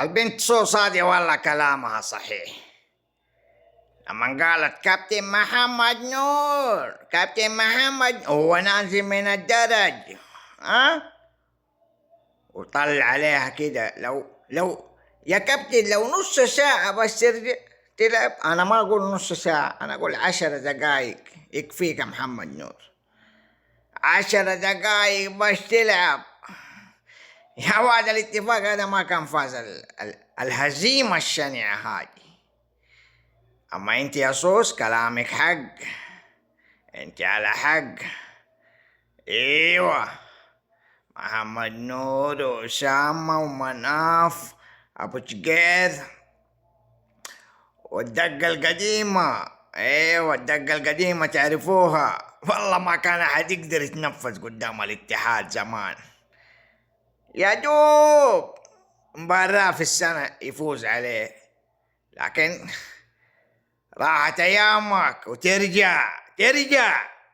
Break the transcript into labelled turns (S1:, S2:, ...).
S1: البنت صوصة دي والله كلامها صحيح. لما قالت كابتن محمد نور كابتن محمد هو نازل من الدرج، ها، وطلع عليها كده. لو يا كابتن لو نص ساعة بس ترجع تلعب، أنا ما أقول نص ساعة، أنا أقول 10 دقايق يكفيك يا محمد نور. 10 دقايق بس تلعب يا واد. الاتفاق هذا ما كان فاز الهزيمة الشنيعة هذه. أما أنت يا صوص كلامك حق، أنت على حق. ايوه، محمد نور وأسامة ومناف أبو جقير والدقة القديمة. ايوه الدقة القديمة تعرفوها، والله ما كان أحد يقدر يتنفس قدام الاتحاد زمان. يا دوب مباراة في السنة يفوز عليه، لكن راحت أيامك وترجع.